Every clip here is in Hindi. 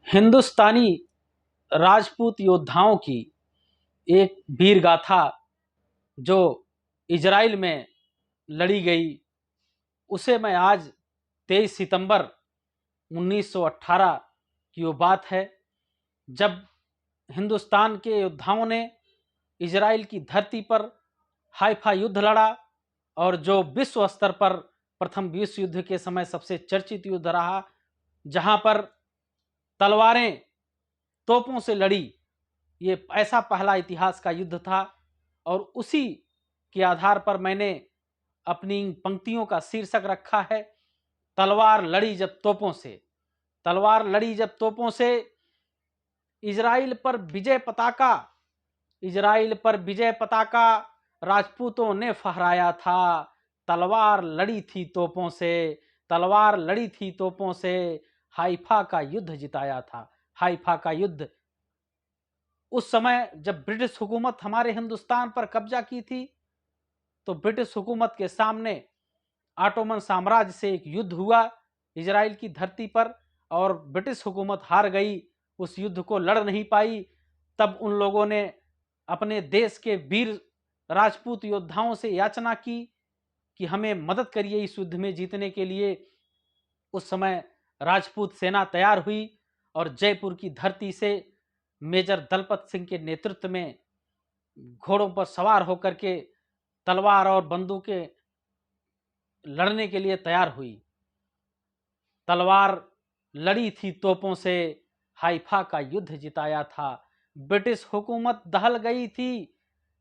हिंदुस्तानी राजपूत योद्धाओं की एक वीर गाथा जो इजराइल में लड़ी गई, उसे मैं आज 23 सितंबर 1918 की वो बात है जब हिंदुस्तान के योद्धाओं ने इजराइल की धरती पर हाइफा युद्ध लड़ा और जो विश्व स्तर पर प्रथम विश्व युद्ध के समय सबसे चर्चित युद्ध रहा, जहां पर तलवारें तोपों से लड़ी। ये ऐसा पहला इतिहास का युद्ध था और उसी के आधार पर मैंने अपनी पंक्तियों का शीर्षक रखा है, तलवार लड़ी जब तोपों से। तलवार लड़ी जब तोपों से, इजराइल पर विजय पताका, इजराइल पर विजय पताका राजपूतों ने फहराया था। तलवार लड़ी थी तोपों से, तलवार लड़ी थी तोपों से, हाइफा का युद्ध जिताया था। हाइफा का युद्ध उस समय जब ब्रिटिश हुकूमत हमारे हिंदुस्तान पर कब्जा की थी, तो ब्रिटिश हुकूमत के सामने ऑटोमन साम्राज्य से एक युद्ध हुआ इजराइल की धरती पर और ब्रिटिश हुकूमत हार गई, उस युद्ध को लड़ नहीं पाई। तब उन लोगों ने अपने देश के वीर राजपूत योद्धाओं से याचना की कि हमें मदद करिए इस युद्ध में जीतने के लिए। उस समय राजपूत सेना तैयार हुई और जयपुर की धरती से मेजर दलपत सिंह के नेतृत्व में घोड़ों पर सवार होकर के तलवार और बंदूकें लड़ने के लिए तैयार हुई। तलवार लड़ी थी तोपों से, हाइफा का युद्ध जिताया था। ब्रिटिश हुकूमत दहल गई थी,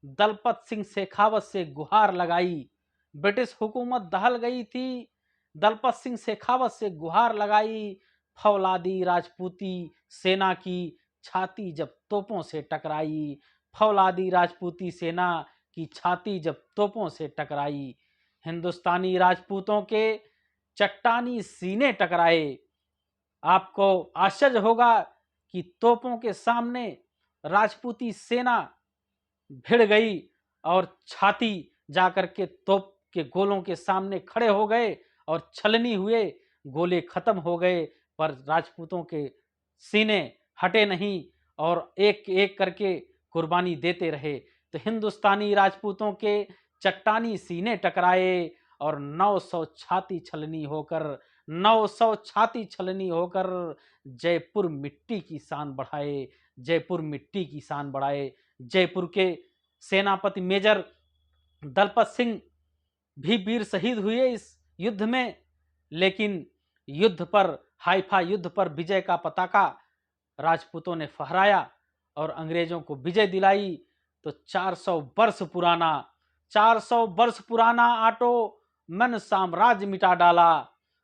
दलपत सिंह शेखावत से गुहार लगाई। ब्रिटिश हुकूमत दहल गई थी, दलपत सिंह शेखावत से गुहार लगाई। फौलादी राजपूती सेना की छाती जब तोपों से टकराई, फौलादी राजपूती सेना की छाती जब तोपों से टकराई। हिंदुस्तानी राजपूतों के चट्टानी सीने टकराए। आपको आश्चर्य होगा कि तोपों के सामने राजपूती सेना भिड़ गई और छाती जाकर के तोप के गोलों के सामने खड़े हो गए और छलनी हुए। गोले खत्म हो गए पर राजपूतों के सीने हटे नहीं और एक एक करके कुर्बानी देते रहे। तो हिंदुस्तानी राजपूतों के चट्टानी सीने टकराए और 900 छाती छलनी होकर, 900 छाती छलनी होकर जयपुर मिट्टी की शान बढ़ाए, जयपुर मिट्टी की शान बढ़ाए। जयपुर के सेनापति मेजर दलपत सिंह भी वीर शहीद हुए इस युद्ध में, लेकिन युद्ध पर, हाइफा युद्ध पर विजय का पताका राजपूतों ने फहराया और अंग्रेजों को विजय दिलाई। तो 400 वर्ष पुराना, 400 वर्ष पुराना ऑटोमन साम्राज्य मिटा डाला।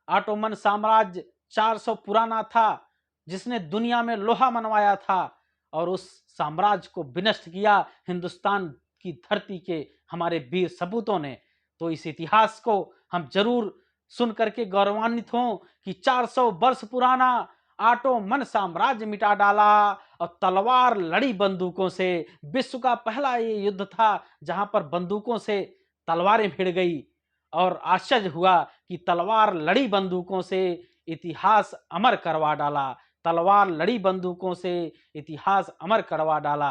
ऑटोमन साम्राज्य 400 पुराना था, जिसने दुनिया में लोहा मनवाया था और उस साम्राज्य को विनष्ट किया हिंदुस्तान की धरती के हमारे वीर सपूतों ने। तो इस इतिहास को हम जरूर सुन करके गौरवान्वित हों कि 400 वर्ष पुराना ऑटोमन साम्राज्य मिटा डाला और तलवार लड़ी बंदूकों से। विश्व का पहला ये युद्ध था जहां पर बंदूकों से तलवारें भिड़ गई और आश्चर्य हुआ कि तलवार लड़ी बंदूकों से इतिहास अमर करवा डाला। तलवार लड़ी बंदूकों से इतिहास अमर करवा डाला।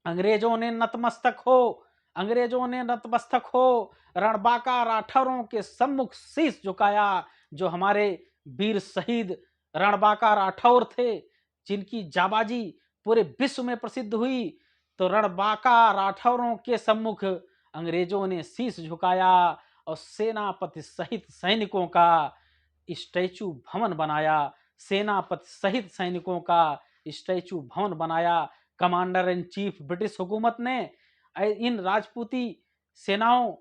अंग्रेजों ने नतमस्तक हो, अंग्रेजों ने नतमस्तक हो रणबांका राठौरों के सम्मुख शीश झुकाया। जो हमारे वीर शहीद रणबांका राठौर थे, जिनकी जाबाजी पूरे विश्व में प्रसिद्ध हुई, तो रणबांका राठौरों के सम्मुख अंग्रेजों ने शीश झुकाया और सेनापति सहित सैनिकों का स्टैचू भवन बनाया। सेनापति सहित सैनिकों का स्टैचू भवन बनाया। कमांडर इन चीफ ब्रिटिश हुकूमत ने इन राजपूती सेनाओं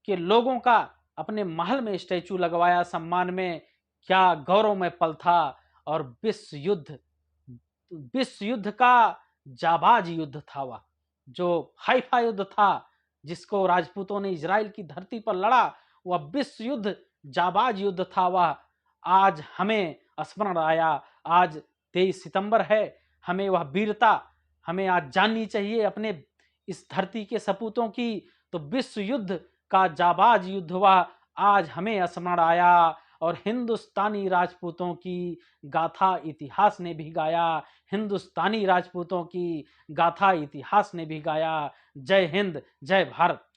के लोगों का अपने महल में स्टैचू लगवाया सम्मान में। क्या गौरवमय पल था। और विश्व युद्ध का जाबाज युद्ध था वह, जो हाइफा युद्ध था जिसको राजपूतों ने इजराइल की धरती पर लड़ा, वह विश्व युद्ध जाबाज युद्ध था वह। आज हमें स्मरण आया, आज 23 सितंबर है, हमें वह वीरता हमें आज जाननी चाहिए अपने इस धरती के सपूतों की। तो विश्व युद्ध का जाबाज युद्ध हुआ, आज हमें स्मरण आया और हिंदुस्तानी राजपूतों की गाथा इतिहास ने भी गाया। हिंदुस्तानी राजपूतों की गाथा इतिहास ने भी गाया। जय हिंद, जय भारत।